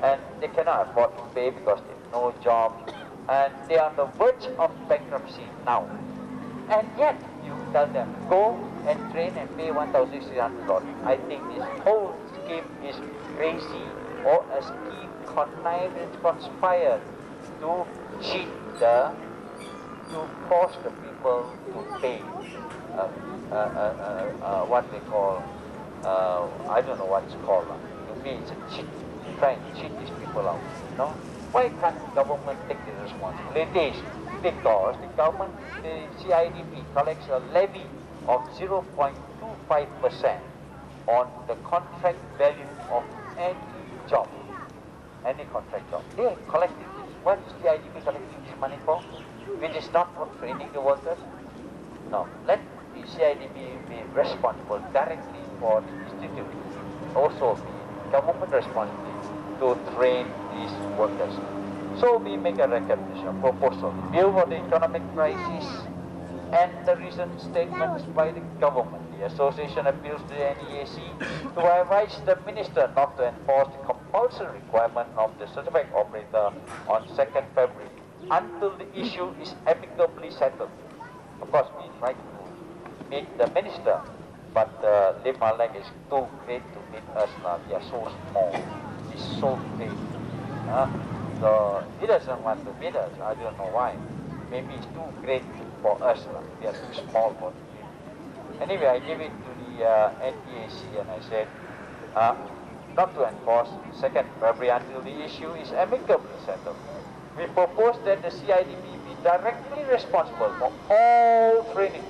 and they cannot afford to pay because they have no jobs, and they are on the verge of bankruptcy now. And yet, you tell them, go and train and pay $1,600. I think this whole scheme is crazy, or a scheme connived and conspired to cheat to force the people to pay what they call, I don't know what it's called. To me, it's a cheat, trying to cheat these people out, you know. Why can't the government take the responsibility? Because the government, the CIDP, collects a levy of 0.25% on the contract value of any job, any contract job. They are collecting this. What is CIDP collecting this money for? Which is not for training the workers. No, let the CIDP be responsible directly for the institute. Also be government responsibility to train these workers. So we make a recognition proposal in view of the economic crisis and the recent statements by the government. The association appeals to the NEAC to advise the minister not to enforce the compulsory requirement of the certified operator on 2nd February until the issue is amicably settled. Of course, we try to meet the minister, but Lim Malek is too great to meet us now. We are so small. He's so great. So he doesn't want to meet us. I don't know why. Maybe it's too great for us. We are too small for him. Anyway, I gave it to the NTAC and I said, not to enforce 2nd February until the issue is amicably settled. We propose that the CIDP be directly responsible for all training,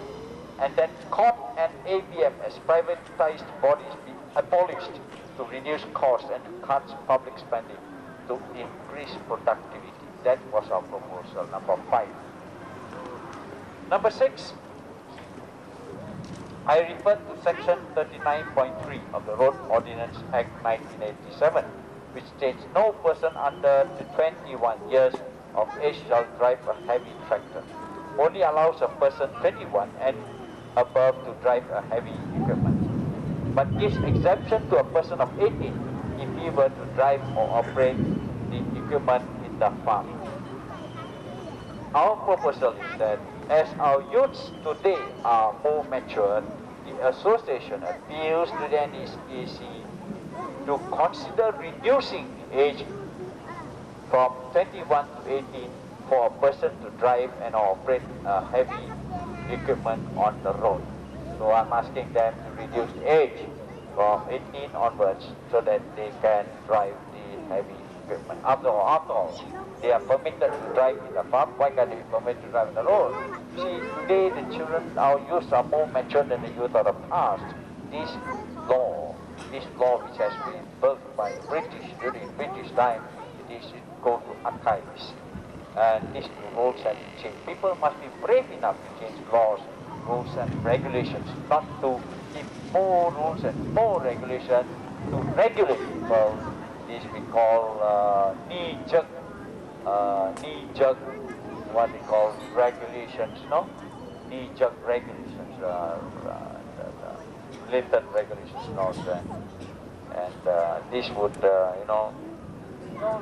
and that COT and ABM as privatized bodies be abolished to reduce costs and to cut public spending to increase productivity. That was our proposal, number 5. Number 6, I refer to section 39.3 of the Road Ordinance Act 1987, which states no person under 21 years of age shall drive a heavy tractor. Only allows a person 21 and above to drive a heavy equipment, but gives exemption to a person of 18 if he were to drive or operate the equipment in the farm. Our proposal is that as our youths today are more mature, the association appeals to the NEAC to consider reducing the age from 21 to 18 for a person to drive and operate heavy equipment on the road. So I'm asking them to reduce the age from 18 onwards so that they can drive the heavy equipment. After all, they are permitted to drive in the farm. Why can't they be permitted to drive on the road? See, today the children, our youth are more mature than the youth of the past. This law which has been built by British during British time, it should go to archives. And these rules have to change. People must be brave enough to change laws, rules and regulations, not to keep more rules and more regulations to regulate people. This we call knee-jerk, what they call regulations, no? Knee-jerk regulations, blatant regulations, no? And this would,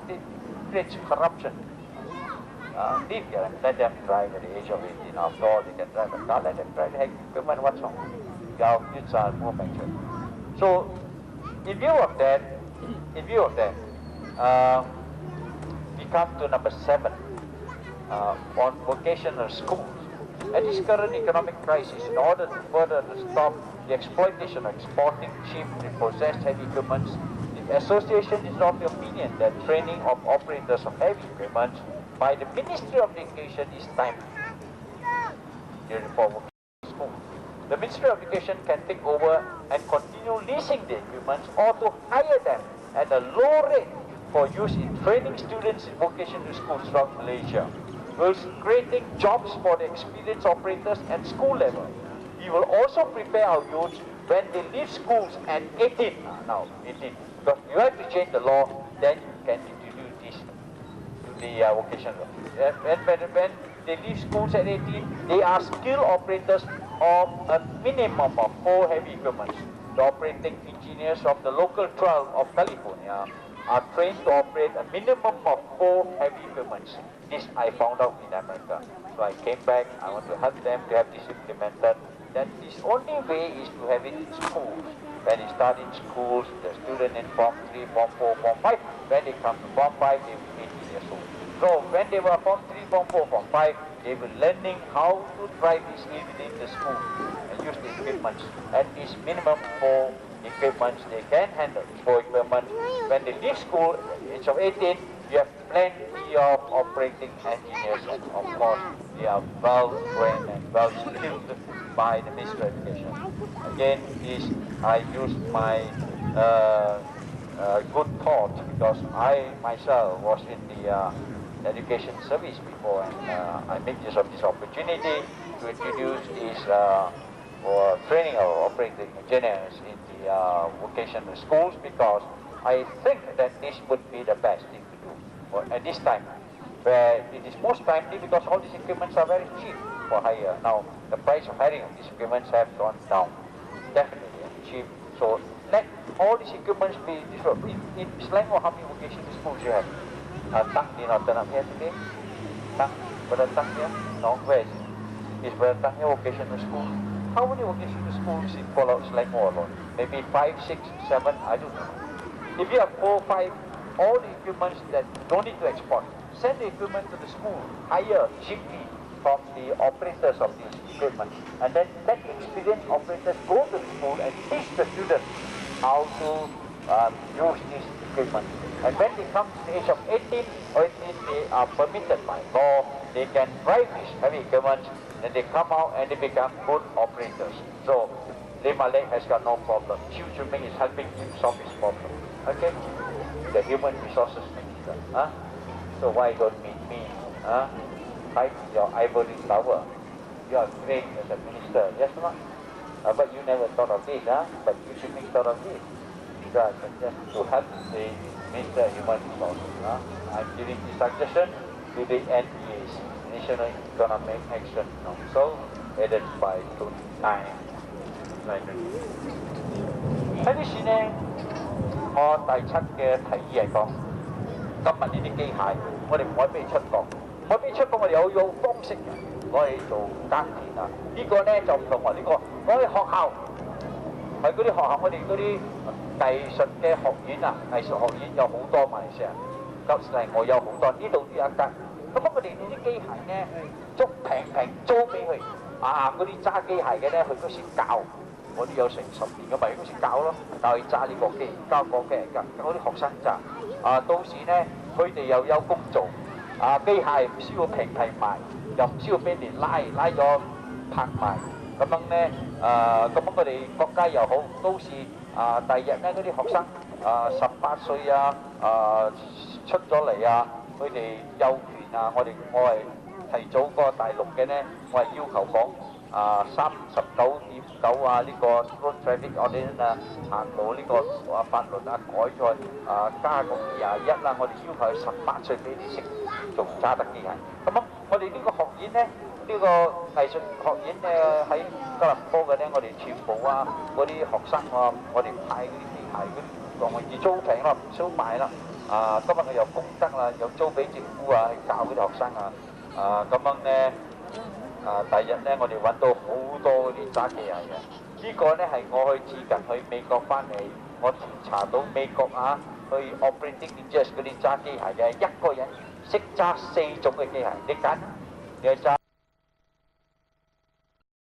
it creates corruption. Let them drive at the age of 18. After all, they can drive a car. Let them drive the heavy equipment. What's wrong? Our kids are more mature. So, in view of that, we come to number 7 on vocational schools. At this current economic crisis, in order to further stop the exploitation of exporting cheap repossessed heavy equipment, the association is of the opinion that training of operators of heavy equipment by the Ministry of Education is timely. The Ministry of Education can take over and continue leasing the equipment or to hire them at a low rate for use in training students in vocational schools throughout Malaysia, whilst creating jobs for the experienced operators at school level. We will also prepare our youth when they leave schools at 18. Now, 18. Because you have to change the law, then you can introduce this to the vocational. When they leave schools at 18, they are skilled operators of a minimum of 4 heavy equipment. The operating engineers of the local 12 of California are trained to operate a minimum of 4 heavy equipment. This I found out in America. So I came back, I want to help them to have this implemented. That this only way is to have it in schools. When they start in schools, the student in Form 3, Form 4, Form 5, when they come to Form 5, they will be 18 years old. So when they were Form 3, Form 4, Form 5, they were learning how to drive this within the school and use the equipment. At least minimum 4 equipment they can handle. 4 equipment. When they leave school at the age of 18, you have plenty of operating engineers, and of course they are well trained and well skilled by the Ministry of Education. Again, I used my good thought because I myself was in the education service before, and I make use of this opportunity to introduce this for training of operating engineers in the vocational schools, because I think that this would be the best thing to do at this time, where it is most timely because all these equipments are very cheap for hire. Now, the price of hiring of these equipments have gone down, definitely cheap. So let all these equipments be distributed. In Selangor, how many vocational schools you have? Tak di Northern here today? Tak? Beratang here? No, where is it? Is Beratang here vocational school? How many vocational schools in Pulau Selangor alone? Maybe 5, 6, 7, I don't know. If you have 4, 5, all the equipments that don't need to export, send the equipment to the school, hire cheaply from the operators of these equipment, and then let experienced operators go to the school and teach the students how to use this equipment. And when they come to the age of 18 or 18, they are permitted by law, they can drive this heavy equipment, and they come out and they become good operators. So, Malay has got no problem. Chiu Chuming is helping him solve his problem. Okay? The human resources minister. Huh? So why don't meet me? Huh? Hide your ivory tower. You are trained as a minister, yes or not? But you never thought of this, huh? But you should make thought of this. Just to help the Minister of Human Resources. Huh? I'm giving this suggestion to the NEAs, National Economic Action Council, headed by Tony Time. 喺呢次呢，我第7嘅提議係講，今日呢啲機械，我哋唔可以俾佢出國，唔可以俾佢出國，我哋有方式嘅，我哋做耕田啊。呢個呢就唔同喎，呢個我哋學校，唔係嗰啲學校，我哋嗰啲藝術嘅學院啊，藝術學院有好多馬來西亞，咁嚟我有好多，呢度都有一間。咁我哋呢啲機械呢，平租俾佢，嗰啲揸機械嘅呢，佢嗰時教。我都有成10年嘅，咪嗰時教咯，教佢揸呢個機，教個機嚟教啲學生揸。到時呢，佢哋又有工做。機械唔需要平賣，又唔需要俾人拉咗拍賣。咁樣呢，咁樣我哋國家又好，到時第日呢嗰啲學生18歲出咗嚟佢哋有權我係提早個大陸嘅呢，我係要求講。39.9呢個 road traffic ordinance 行路呢個法律改咗加個21啦，我哋要求係18歲俾你識做揸得機械。咁我哋呢個學院呢，呢個藝術學院喺吉隆坡嘅呢，我哋全部嗰啲學生我哋派嗰啲機械嗰啲容易租平啦，唔少賣啦。今日我又功德啦，又租俾政府去教嗰啲學生咁樣呢。第日呢，我哋揾到好多啲揸機械嘅。呢個呢係我最近去美國翻嚟，我查到美國去 operating engineers 嗰啲揸機械嘅，一個人識揸4種嘅機械，你揀，你去揸。